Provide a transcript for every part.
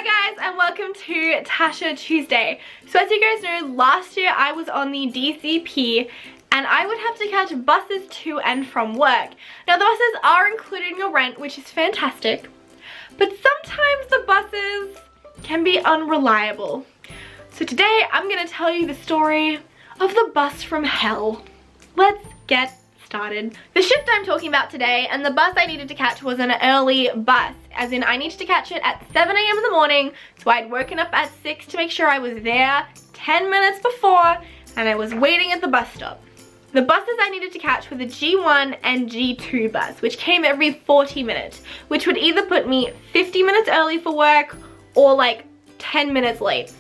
Hi guys, and welcome to Tasha Tuesday. So as you guys know, last year I was on the DCP and I would have to catch buses to and from work. Now the buses are included in your rent, which is fantastic, but sometimes the buses can be unreliable. So today I'm going to tell you the story of the bus from hell. Let's get started. The shift I'm talking about today and the bus I needed to catch was an early bus, as in I needed to catch it at 7 a.m. in the morning, so I'd woken up at 6 to make sure I was there 10 minutes before and I was waiting at the bus stop. The buses I needed to catch were the G1 and G2 bus, which came every 40 minutes, which would either put me 50 minutes early for work or like 10 minutes late.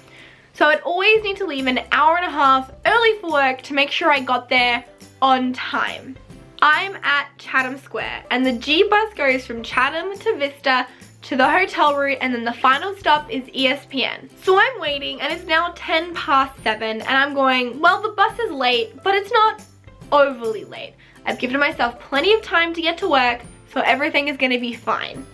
So I'd always need to leave an hour and a half early for work to make sure I got there on time. I'm at Chatham Square and the G bus goes from Chatham to Vista to the hotel route, and then the final stop is ESPN. So I'm waiting and it's now 10 past 7 and I'm going, well, the bus is late, but it's not overly late. I've given myself plenty of time to get to work, so everything is gonna be fine.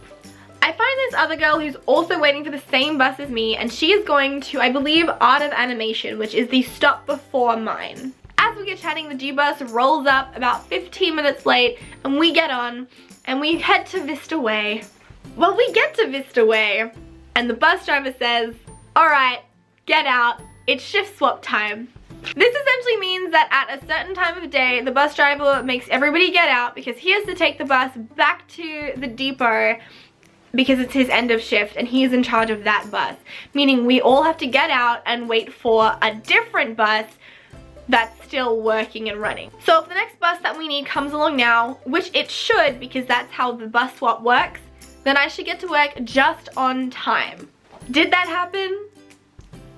I find this other girl who's also waiting for the same bus as me, and she is going to, I believe, Art of Animation, which is the stop before mine. As we get chatting, the G bus rolls up about 15 minutes late and we get on and we head to Vista Way. Well, we get to Vista Way and the bus driver says, alright, get out, it's shift swap time. This essentially means that at a certain time of day, the bus driver makes everybody get out because he has to take the bus back to the depot because it's his end of shift and he is in charge of that bus. Meaning we all have to get out and wait for a different bus that's still working and running. So if the next bus that we need comes along now, which it should because that's how the bus swap works, then I should get to work just on time. Did that happen?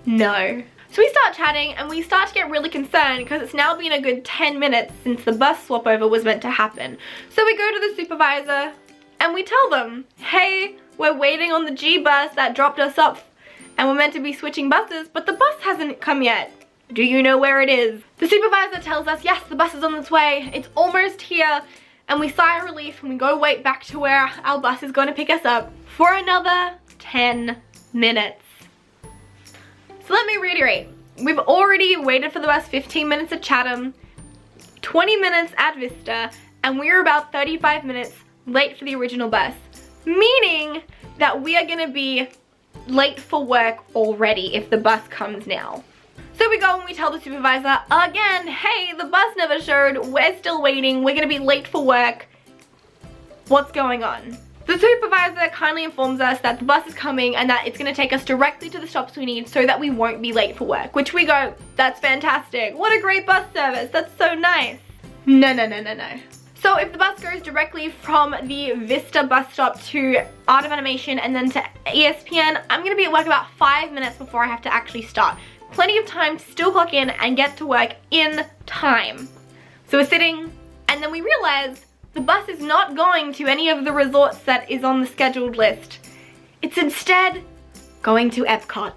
No. So we start chatting and we start to get really concerned because it's now been a good 10 minutes since the bus swap over was meant to happen. So we go to the supervisor and we tell them, hey, we're waiting on the G bus that dropped us off and we're meant to be switching buses, but the bus hasn't come yet. Do you know where it is? The supervisor tells us, yes, the bus is on its way. It's almost here. And we sigh of relief and we go wait back to where our bus is going to pick us up for another 10 minutes. So let me reiterate. We've already waited for the bus 15 minutes at Chatham, 20 minutes at Vista, and we're about 35 minutes late for the original bus. Meaning that we are going to be late for work already if the bus comes now. So we go and we tell the supervisor again, hey, the bus never showed, we're still waiting, we're gonna be late for work. What's going on? The supervisor kindly informs us that the bus is coming and that it's gonna take us directly to the stops we need so that we won't be late for work, which we go, that's fantastic. What a great bus service, that's so nice. No. So if the bus goes directly from the Vista bus stop to Art of Animation and then to ESPN, I'm gonna be at work about 5 minutes before I have to actually start. Plenty of time to still clock in and get to work in time. So we're sitting and then we realize the bus is not going to any of the resorts that is on the scheduled list. It's instead going to Epcot.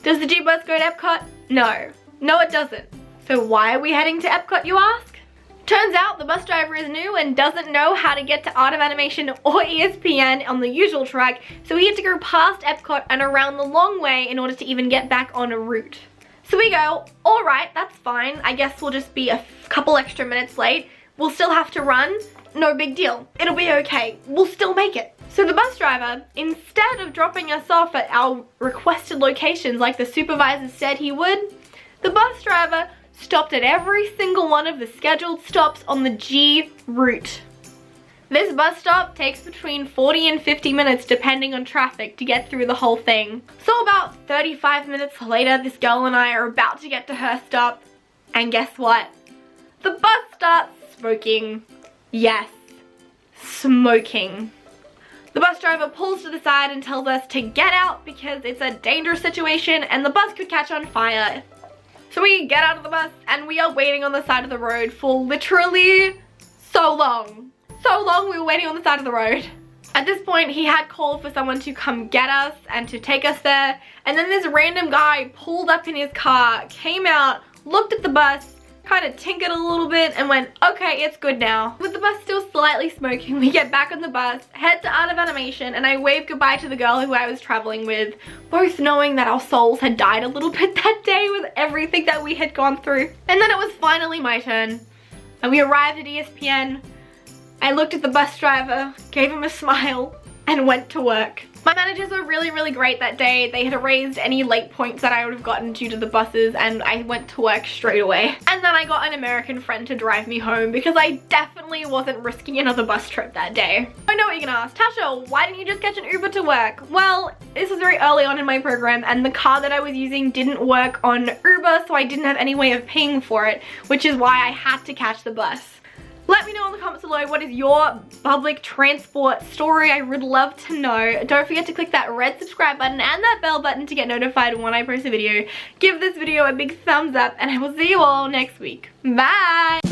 Does the G bus go to Epcot? No it doesn't. So why are we heading to Epcot, you ask? Turns out the bus driver is new and doesn't know how to get to Art of Animation or ESPN on the usual track, so he had to go past Epcot and around the long way in order to even get back on a route. So we go, alright, that's fine, I guess we'll just be a couple extra minutes late. We'll still have to run, no big deal. It'll be okay, we'll still make it. So the bus driver, instead of dropping us off at our requested locations like the supervisor said he would, the bus driver stopped at every single one of the scheduled stops on the G route. This bus stop takes between 40 and 50 minutes depending on traffic to get through the whole thing. So about 35 minutes later, this girl and I are about to get to her stop, and guess what? The bus starts smoking. Yes, smoking. The bus driver pulls to the side and tells us to get out because it's a dangerous situation and the bus could catch on fire. So we get out of the bus and we are waiting on the side of the road for literally so long. So long we were waiting on the side of the road. At this point he had called for someone to come get us and to take us there, and then this random guy pulled up in his car, came out, looked at the bus, kind of tinkered a little bit and went, okay, it's good now. With the bus still slightly smoking, we get back on the bus, head to Art of Animation, and I wave goodbye to the girl who I was traveling with, both knowing that our souls had died a little bit that day with everything that we had gone through. And then it was finally my turn, and we arrived at ESPN. I looked at the bus driver, gave him a smile, and went to work. My managers were really, really great that day. They had erased any late points that I would have gotten due to the buses, and I went to work straight away. And then I got an American friend to drive me home because I definitely wasn't risking another bus trip that day. I know what you're gonna ask, Tasha, why didn't you just catch an Uber to work? Well, this was very early on in my program, and the car that I was using didn't work on Uber, so I didn't have any way of paying for it, which is why I had to catch the bus. Let me know in the comments below, what is your public transport story? I would love to know. Don't forget to click that red subscribe button and that bell button to get notified when I post a video. Give this video a big thumbs up, and I will see you all next week. Bye!